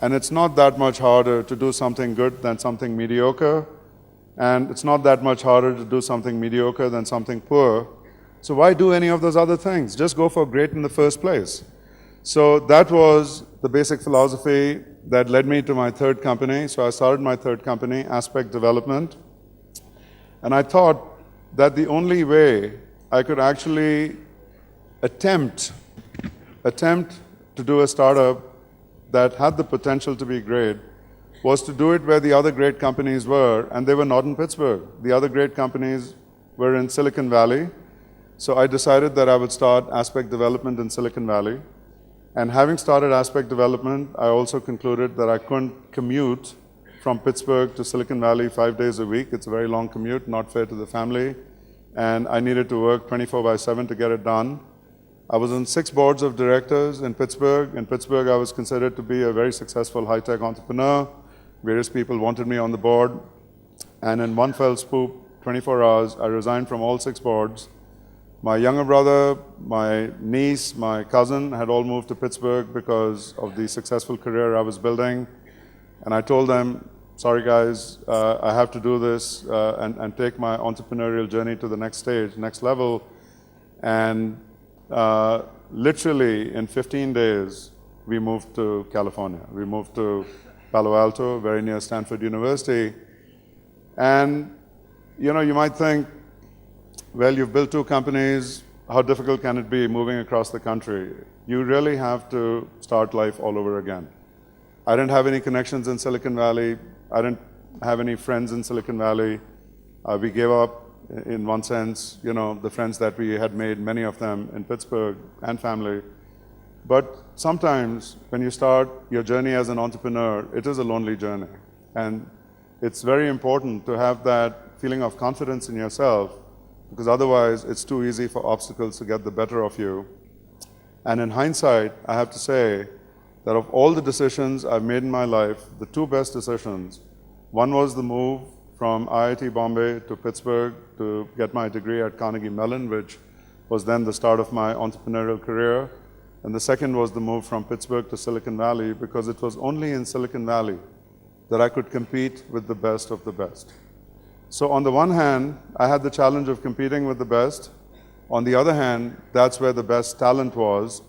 And it's not that much harder to do something good than something mediocre. And it's not that much harder to do something mediocre than something poor. So why do any of those other things? Just go for great in the first place. So that was the basic philosophy that led me to my third company. So I started my third company, Aspect Development. And I thought that the only way I could actually attempt to do a startup that had the potential to be great was to do it where the other great companies were, and they were not in Pittsburgh. The other great companies were in Silicon Valley. So I decided that I would start Aspect Development in Silicon Valley. And having started Aspect Development, I also concluded that I couldn't commute from Pittsburgh to Silicon Valley 5 days a week. It's a very long commute, not fair to the family. And I needed to work 24/7 to get it done. I was on 6 boards of directors in Pittsburgh. In Pittsburgh, I was considered to be a very successful high-tech entrepreneur. Various people wanted me on the board. And in one fell swoop, 24 hours, I resigned from all 6 boards. My younger brother, my niece, my cousin had all moved to Pittsburgh because of the successful career I was building. And I told them, sorry guys, I have to do this and take my entrepreneurial journey to the next stage, next level. And literally in 15 days, we moved to California. We moved to Palo Alto, very near Stanford University. And you know, you might think, well, you've built 2 companies, how difficult can it be moving across the country? You really have to start life all over again. I didn't have any connections in Silicon Valley. I didn't have any friends in Silicon Valley. We gave up, in one sense, you know, the friends that we had made, many of them in Pittsburgh and family. But sometimes when you start your journey as an entrepreneur, it is a lonely journey. And it's very important to have that feeling of confidence in yourself, because otherwise it's too easy for obstacles to get the better of you. And in hindsight, I have to say that of all the decisions I've made in my life, the 2 best decisions, one was the move from IIT Bombay to Pittsburgh to get my degree at Carnegie Mellon, which was then the start of my entrepreneurial career. And the second was the move from Pittsburgh to Silicon Valley, because it was only in Silicon Valley that I could compete with the best of the best. So on the one hand, I had the challenge of competing with the best. On the other hand, that's where the best talent was.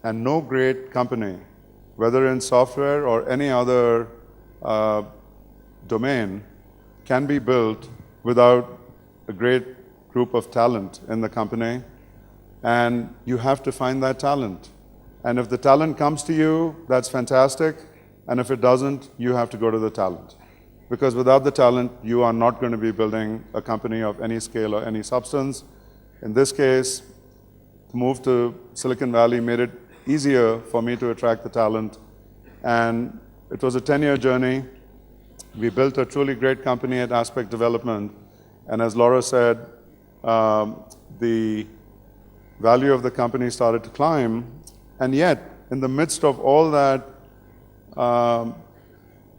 And no great company, whether in software or any other domain, can be built without a great group of talent in the company. And you have to find that talent. And if the talent comes to you, that's fantastic. And if it doesn't, you have to go to the talent. Because without the talent, you are not going to be building a company of any scale or any substance. In this case, the move to Silicon Valley made it easier for me to attract the talent. And it was a 10-year journey. We built a truly great company at Aspect Development. And as Laura said, the value of the company started to climb. And yet, in the midst of all that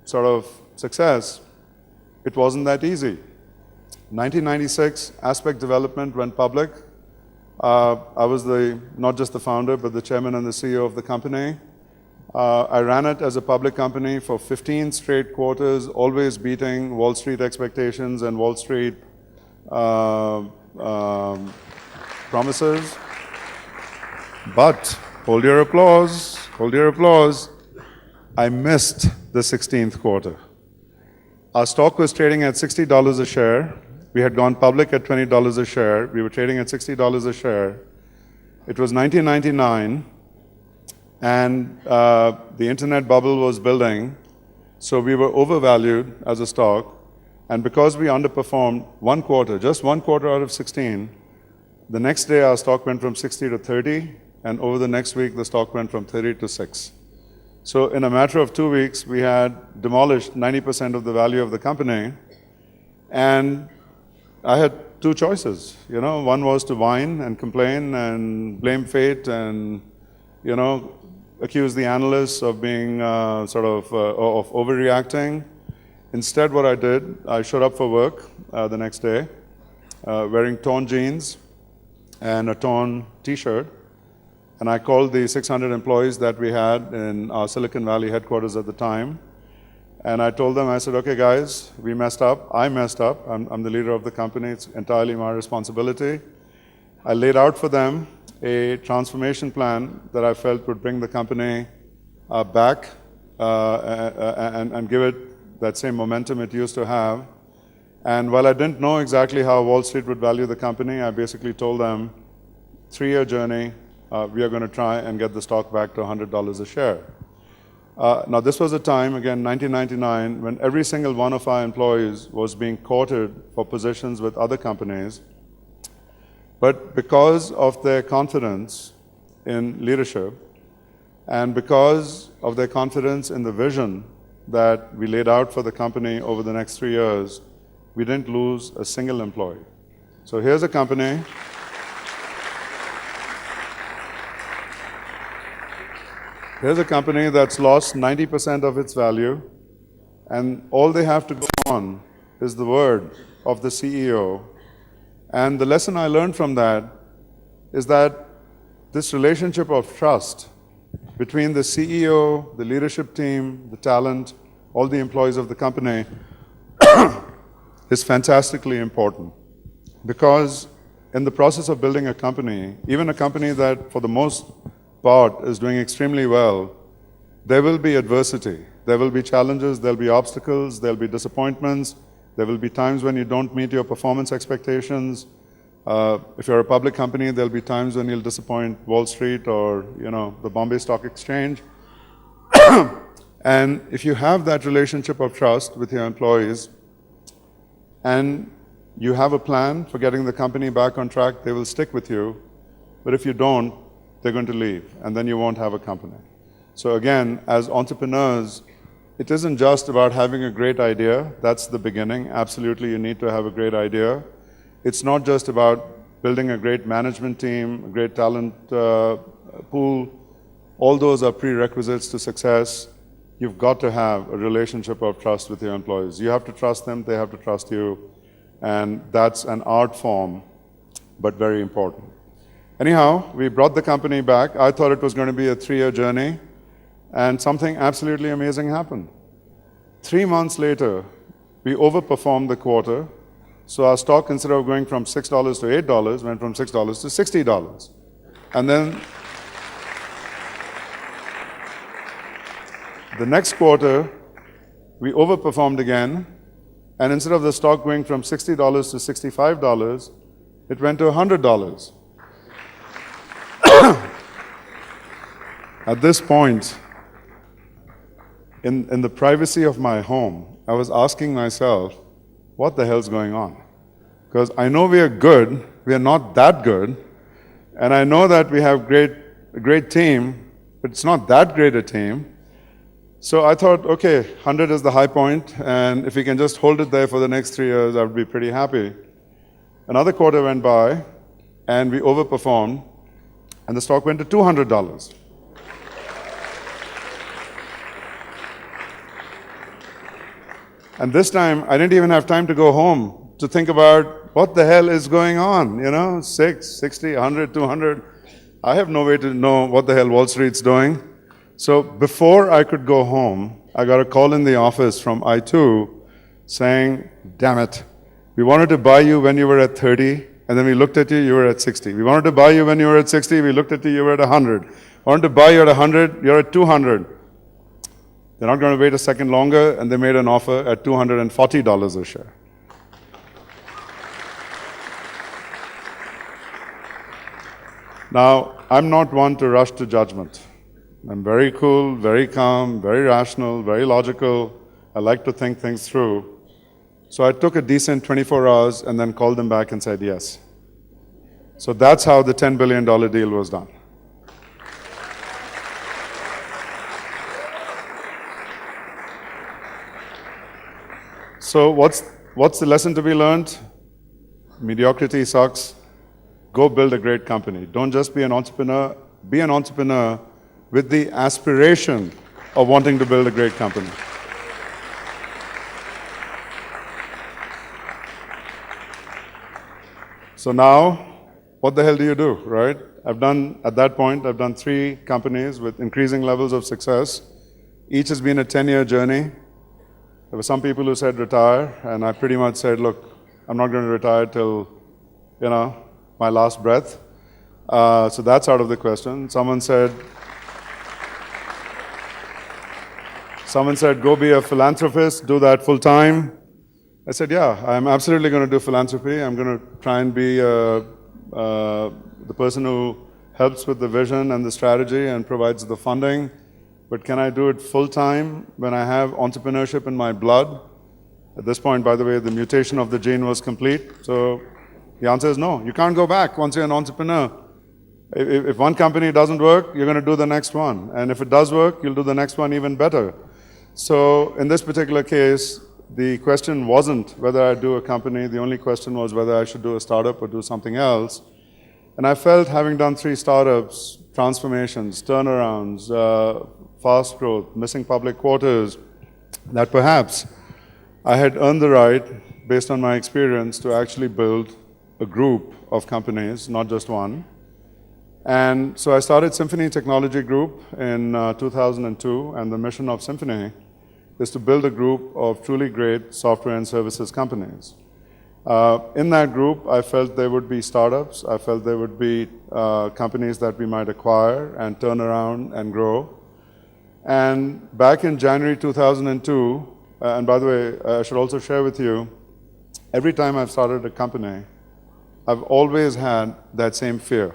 sort of success, it wasn't that easy. 1996, Aspect Development went public. I was not just the founder, but the chairman and the CEO of the company. I ran it as a public company for 15 straight quarters, always beating Wall Street expectations and Wall Street promises. But, hold your applause, I missed the 16th quarter. Our stock was trading at $60 a share. We had gone public at $20 a share. We were trading at $60 a share. It was 1999, and the internet bubble was building, so we were overvalued as a stock. And because we underperformed one quarter, just one quarter out of 16, the next day our stock went from 60 to 30, and over the next week the stock went from 30 to 6. So in a matter of 2 weeks, we had demolished 90% of the value of the company. And I had 2 choices. You know, one was to whine and complain and blame fate and, you know, accuse the analysts of being of overreacting. Instead, what I did, I showed up for work the next day, wearing torn jeans and a torn t-shirt. And I called the 600 employees that we had in our Silicon Valley headquarters at the time. And I told them, I said, okay, guys, we messed up. I messed up. I'm the leader of the company. It's entirely my responsibility. I laid out for them a transformation plan that I felt would bring the company back and give it that same momentum it used to have. And while I didn't know exactly how Wall Street would value the company, I basically told them, 3-year journey, we are going to try and get the stock back to $100 a share. Now, this was a time, again, 1999, when every single one of our employees was being courted for positions with other companies. But because of their confidence in leadership and because of their confidence in the vision that we laid out for the company over the next 3 years, we didn't lose a single employee. So here's a company. Here's a company that's lost 90% of its value, and all they have to go on is the word of the CEO. And the lesson I learned from that is that this relationship of trust between the CEO, the leadership team, the talent, all the employees of the company is fantastically important. Because in the process of building a company, even a company that for the most part is doing extremely well, there will be adversity. There will be challenges, there'll be obstacles, there'll be disappointments, there will be times when you don't meet your performance expectations. If you're a public company, there'll be times when you'll disappoint Wall Street or the Bombay Stock Exchange. And if you have that relationship of trust with your employees and you have a plan for getting the company back on track, they will stick with you. But if you don't, they're going to leave, and then you won't have a company. So again, as entrepreneurs, it isn't just about having a great idea. That's the beginning. Absolutely, you need to have a great idea. It's not just about building a great management team, a great talent pool. All those are prerequisites to success. You've got to have a relationship of trust with your employees. You have to trust them, they have to trust you. And that's an art form, but very important. Anyhow, we brought the company back. I thought it was going to be a 3-year journey, and something absolutely amazing happened. 3 months later, we overperformed the quarter. So our stock, instead of going from $6 to $8, went from $6 to $60. And then the next quarter, we overperformed again. And instead of the stock going from $60 to $65, it went to $100. At this point, in the privacy of my home, I was asking myself, what the hell's going on? Because I know we are good, we are not that good, and I know that we have a great team, but it's not that great a team. So I thought, okay, 100 is the high point, and if we can just hold it there for the next 3 years, I would be pretty happy. Another quarter went by, and we overperformed, and the stock went to $200. And this time, I didn't even have time to go home to think about what the hell is going on, 6, 60, 100, 200. I have no way to know what the hell Wall Street's doing. So before I could go home, I got a call in the office from I2 saying, damn it, we wanted to buy you when you were at 30, and then we looked at you, you were at 60. We wanted to buy you when you were at 60, we looked at you, you were at 100. We wanted to buy you at 100, you're at 200. They're not going to wait a second longer, and they made an offer at $240 a share. Now, I'm not one to rush to judgment. I'm very cool, very calm, very rational, very logical. I like to think things through. So I took a decent 24 hours and then called them back and said yes. So that's how the $10 billion deal was done. So what's the lesson to be learned? Mediocrity sucks. Go build a great company. Don't just be an entrepreneur. Be an entrepreneur with the aspiration of wanting to build a great company. So now, what the hell do you do, right? At that point, I've done 3 companies with increasing levels of success. Each has been a 10-year journey. There were some people who said retire, and I pretty much said, look, I'm not going to retire till, my last breath. So that's out of the question. Someone said, go be a philanthropist, do that full time. I said, yeah, I'm absolutely going to do philanthropy. I'm going to try and be the person who helps with the vision and the strategy and provides the funding. But can I do it full time when I have entrepreneurship in my blood? At this point, by the way, the mutation of the gene was complete. So the answer is no. You can't go back once you're an entrepreneur. If one company doesn't work, you're going to do the next one. And if it does work, you'll do the next one even better. So in this particular case, the question wasn't whether I do a company. The only question was whether I should do a startup or do something else. And I felt, having done 3 startups, transformations, turnarounds, fast growth, missing public quarters, that perhaps I had earned the right, based on my experience, to actually build a group of companies, not just one. And so I started Symphony Technology Group in 2002, and the mission of Symphony is to build a group of truly great software and services companies. In that group, I felt there would be startups. I felt there would be companies that we might acquire and turn around and grow. And back in January 2002, and by the way, I should also share with you, every time I've started a company, I've always had that same fear.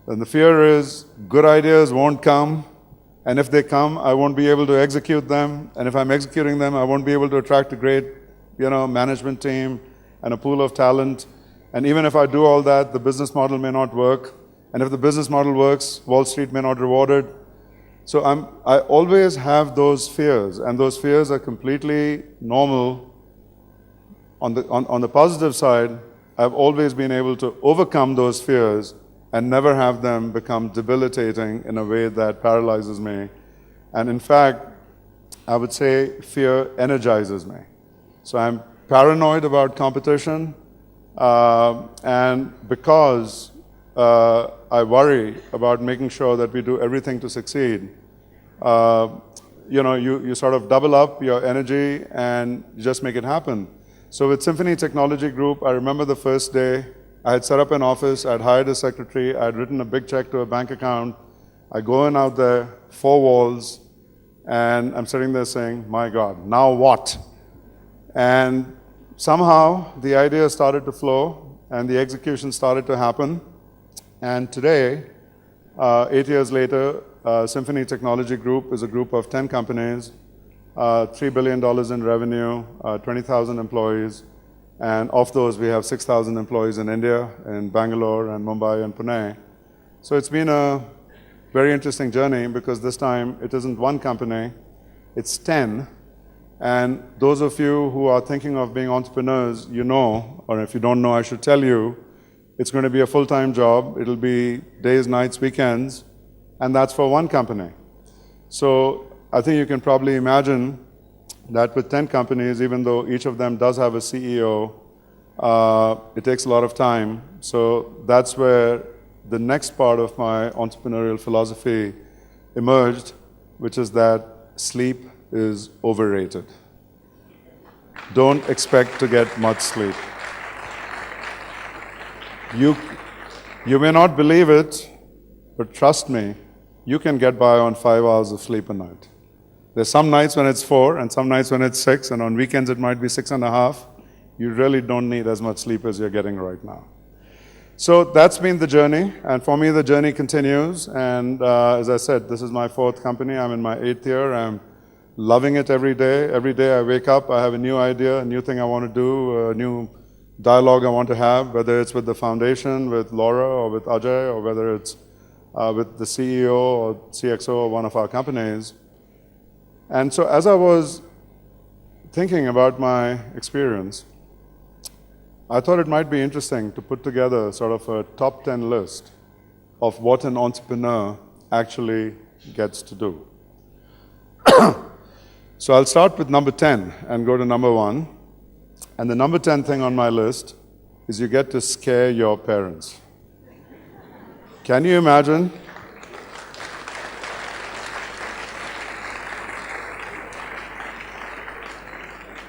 And the fear is good ideas won't come, and if they come, I won't be able to execute them, and if I'm executing them, I won't be able to attract a great, management team and a pool of talent. And even if I do all that, the business model may not work, and if the business model works, Wall Street may not reward it. So I always have those fears, and those fears are completely normal. On the positive side, I've always been able to overcome those fears and never have them become debilitating in a way that paralyzes me. And in fact, I would say fear energizes me. So I'm paranoid about competition, and because I worry about making sure that we do everything to succeed, you sort of double up your energy and just make it happen. So with Symphony Technology Group, I remember the first day, I had set up an office, I'd hired a secretary, I'd written a big check to a bank account. I go in out there, 4 walls, and I'm sitting there saying, my God, now what? And somehow the idea started to flow and the execution started to happen. And today, 8 years later, Symphony Technology Group is a group of 10 companies, $3 billion in revenue, 20,000 employees. And of those, we have 6,000 employees in India, in Bangalore and Mumbai and Pune. So it's been a very interesting journey, because this time it isn't one company, it's 10. And those of you who are thinking of being entrepreneurs, or if you don't know, I should tell you, it's going to be a full-time job. It'll be days, nights, weekends, and that's for one company. So I think you can probably imagine that with 10 companies, even though each of them does have a CEO, it takes a lot of time. So that's where the next part of my entrepreneurial philosophy emerged, which is that sleep is overrated. Don't expect to get much sleep. You may not believe it, but trust me, you can get by on 5 hours of sleep a night. There's some nights when it's 4, and some nights when it's 6, and on weekends it might be 6.5. You really don't need as much sleep as you're getting right now. So that's been the journey, and for me the journey continues. And as I said, this is my 4th company. I'm in my 8th year. I'm loving it every day. Every day I wake up, I have a new idea, a new thing I want to do, a new dialogue I want to have, whether it's with the foundation, with Laura, or with Ajay, or whether it's with the CEO or CXO of one of our companies. And so as I was thinking about my experience, I thought it might be interesting to put together sort of a top 10 list of what an entrepreneur actually gets to do. So I'll start with number 10 and go to number 1. And the number 10 thing on my list is you get to scare your parents. Can you imagine?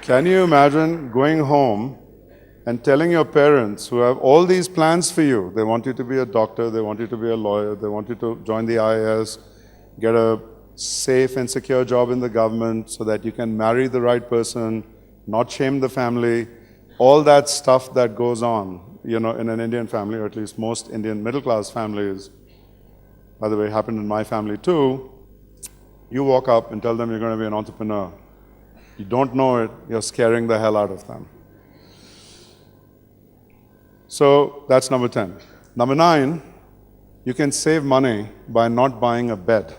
Can you imagine going home and telling your parents who have all these plans for you? They want you to be a doctor, they want you to be a lawyer, they want you to join the IAS, get a safe and secure job in the government so that you can marry the right person, not shame the family, all that stuff that goes on, in an Indian family, or at least most Indian middle-class families. By the way, it happened in my family too. You walk up and tell them you're going to be an entrepreneur. You don't know it, you're scaring the hell out of them. So that's number 10. Number 9, you can save money by not buying a bed.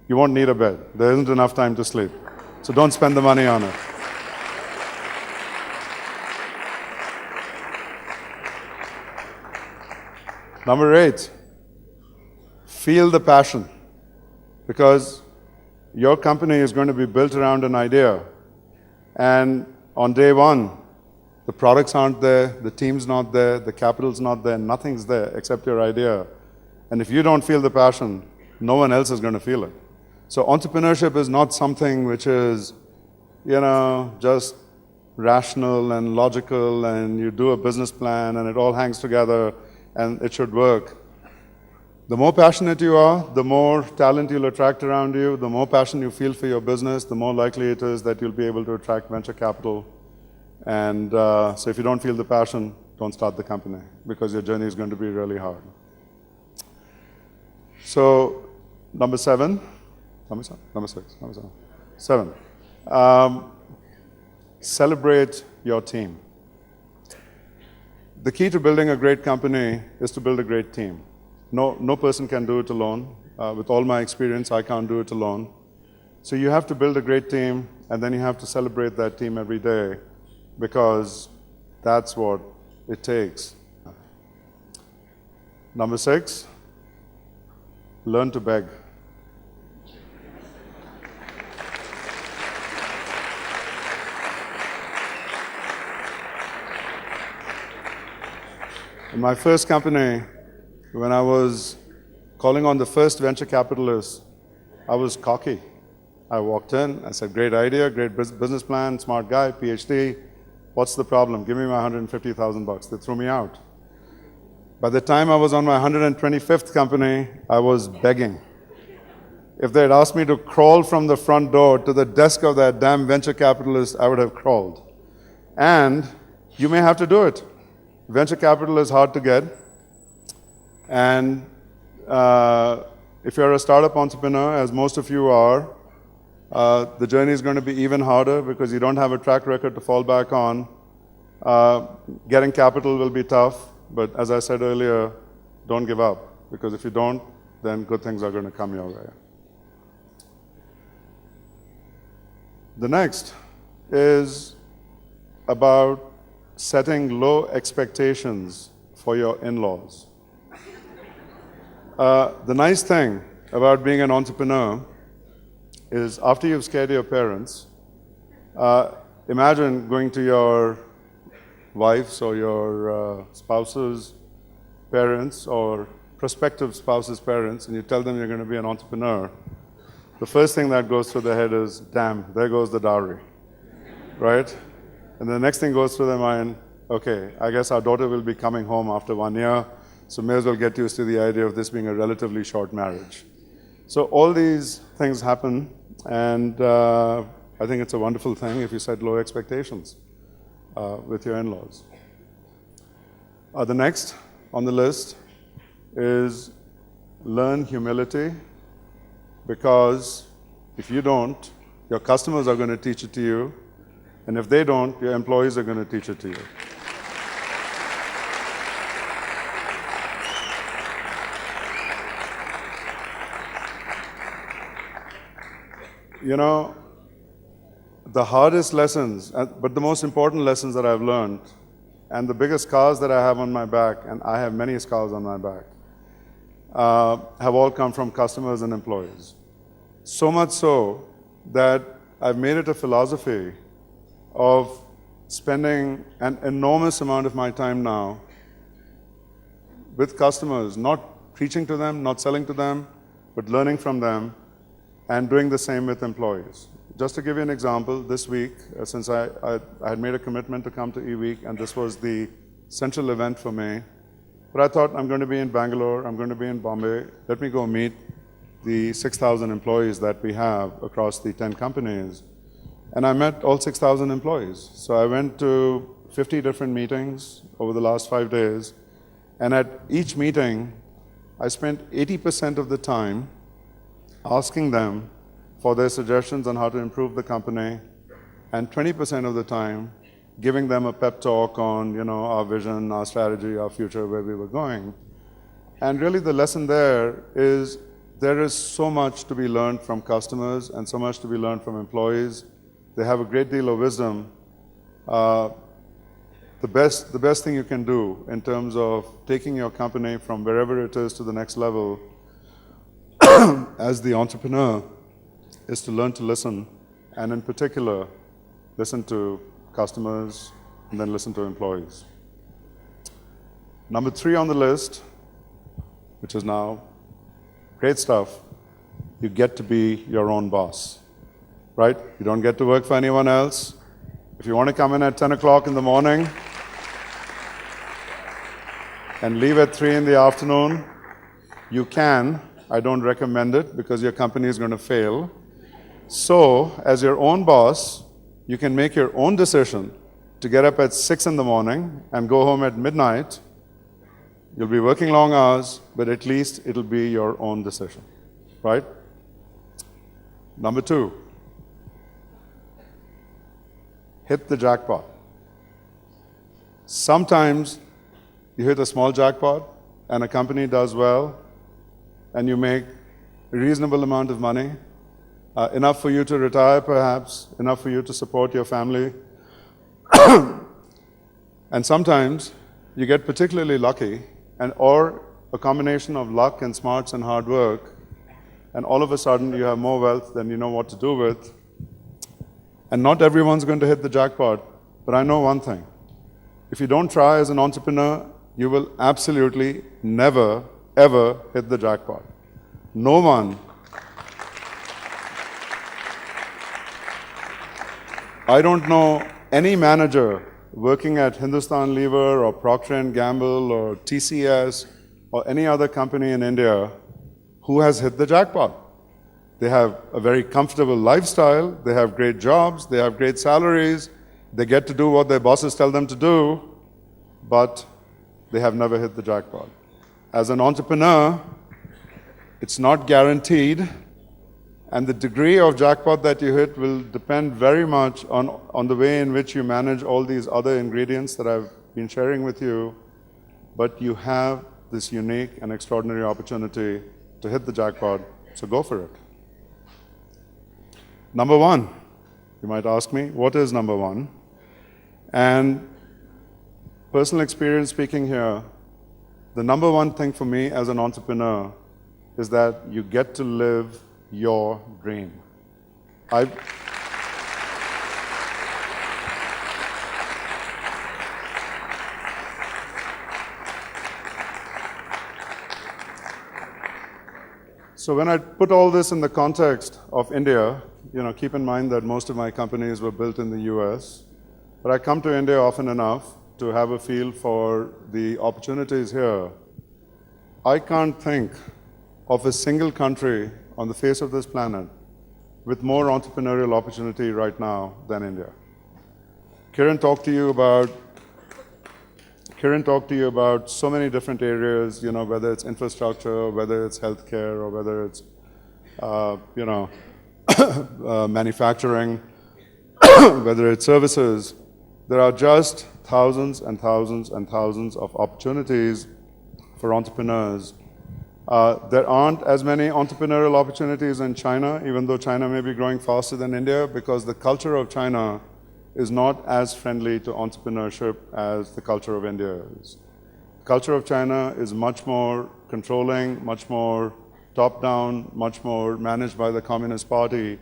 You won't need a bed. There isn't enough time to sleep. So don't spend the money on it. Number 8, feel the passion, because your company is going to be built around an idea, and on day one, the products aren't there, the team's not there, the capital's not there, nothing's there except your idea. And if you don't feel the passion, no one else is going to feel it. So entrepreneurship is not something which is, just rational and logical, and you do a business plan and it all hangs together and it should work. The more passionate you are, the more talent you'll attract around you, the more passion you feel for your business, the more likely it is that you'll be able to attract venture capital. And so if you don't feel the passion, don't start the company, because your journey is going to be really hard. So number 7, celebrate your team. The key to building a great company is to build a great team. No person can do it alone. With all my experience, I can't do it alone. So you have to build a great team, and then you have to celebrate that team every day, because that's what it takes. Number 6, learn to beg. In my first company, when I was calling on the first venture capitalist, I was cocky. I walked in, I said, great idea, great business plan, smart guy, PhD. What's the problem? Give me my $150,000. They threw me out. By the time I was on my 125th company, I was begging. If they had asked me to crawl from the front door to the desk of that damn venture capitalist, I would have crawled. And you may have to do it. Venture capital is hard to get. And if you're a startup entrepreneur, as most of you are, the journey is going to be even harder, because you don't have a track record to fall back on. Getting capital will be tough, but as I said earlier, don't give up, because if you don't, then good things are going to come your way. The next is about setting low expectations for your in-laws. The nice thing about being an entrepreneur is, after you've scared your parents, imagine going to your wife's or your spouse's parents, or prospective spouse's parents, and you tell them you're going to be an entrepreneur. The first thing that goes through their head is, damn, there goes the dowry, right? And the next thing goes through their mind, okay, I guess our daughter will be coming home after 1 year, so may as well get used to the idea of this being a relatively short marriage. So all these things happen, and I think it's a wonderful thing if you set low expectations with your in-laws. The next on the list is learn humility, because if you don't, your customers are going to teach it to you, and if they don't, your employees are going to teach it to you. The hardest lessons, but the most important lessons that I've learned, and the biggest scars that I have on my back, and I have many scars on my back, have all come from customers and employees. So much so that I've made it a philosophy of spending an enormous amount of my time now with customers, not preaching to them, not selling to them, but learning from them and doing the same with employees. Just to give you an example, this week, since I had made a commitment to come to eWeek, and this was the central event for me, but I thought I'm going to be in Bangalore, I'm going to be in Bombay, let me go meet the 6,000 employees that we have across the 10 companies. And I met all 6,000 employees. So I went to 50 different meetings over the last 5 days, and at each meeting, I spent 80% of the time asking them for their suggestions on how to improve the company, and 20% of the time giving them a pep talk on, our vision, our strategy, our future, where we were going. And really the lesson there is so much to be learned from customers and so much to be learned from employees. They have a great deal of wisdom. The best thing you can do in terms of taking your company from wherever it is to the next level as the entrepreneur is to learn to listen, and in particular, listen to customers and then listen to employees. Number 3 on the list, which is now great stuff, you get to be your own boss, right? You don't get to work for anyone else. If you want to come in at 10 o'clock in the morning and leave at 3 in the afternoon, you can. I don't recommend it because your company is going to fail. So, as your own boss, you can make your own decision to get up at 6 in the morning and go home at midnight. You'll be working long hours, but at least it'll be your own decision, right? Number 2, hit the jackpot. Sometimes you hit a small jackpot and a company does well and you make a reasonable amount of money, enough for you to retire perhaps, enough for you to support your family. And sometimes you get particularly lucky, or a combination of luck and smarts and hard work, and all of a sudden you have more wealth than you know what to do with. And not everyone's going to hit the jackpot, but I know one thing. If you don't try as an entrepreneur, you will absolutely never, ever hit the jackpot. No one. I don't know any manager working at Hindustan Lever or Procter & Gamble or TCS or any other company in India who has hit the jackpot. They have a very comfortable lifestyle, they have great jobs, they have great salaries, they get to do what their bosses tell them to do, but they have never hit the jackpot. As an entrepreneur, it's not guaranteed, and the degree of jackpot that you hit will depend very much on the way in which you manage all these other ingredients that I've been sharing with you, but you have this unique and extraordinary opportunity to hit the jackpot, so go for it. Number 1, you might ask me, what is number 1? And personal experience speaking here, the number 1 thing for me as an entrepreneur is that you get to live your dream. So when I put all this in the context of India, keep in mind that most of my companies were built in the US, but I come to India often enough to have a feel for the opportunities here. I can't think of a single country on the face of this planet with more entrepreneurial opportunity right now than India. Kiran talked to you about so many different areas, whether it's infrastructure, whether it's healthcare, or whether it's, manufacturing, whether it's services. There are just thousands and thousands and thousands of opportunities for entrepreneurs. There aren't as many entrepreneurial opportunities in China, even though China may be growing faster than India, because the culture of China is not as friendly to entrepreneurship as the culture of India is. The culture of China is much more controlling, much more top-down, much more managed by the Communist Party.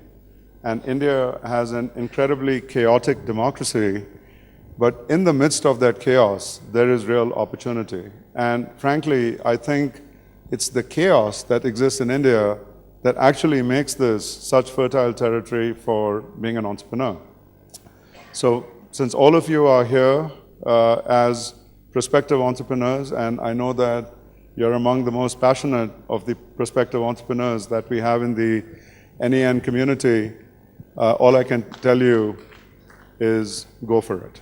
And India has an incredibly chaotic democracy. But in the midst of that chaos, there is real opportunity. And frankly, I think it's the chaos that exists in India that actually makes this such fertile territory for being an entrepreneur. So since all of you are here as prospective entrepreneurs, and I know that you're among the most passionate of the prospective entrepreneurs that we have in the NEN community, all I can tell you is go for it.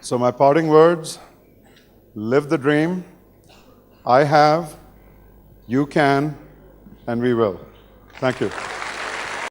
So my parting words, live the dream. I have, you can, and we will. Thank you.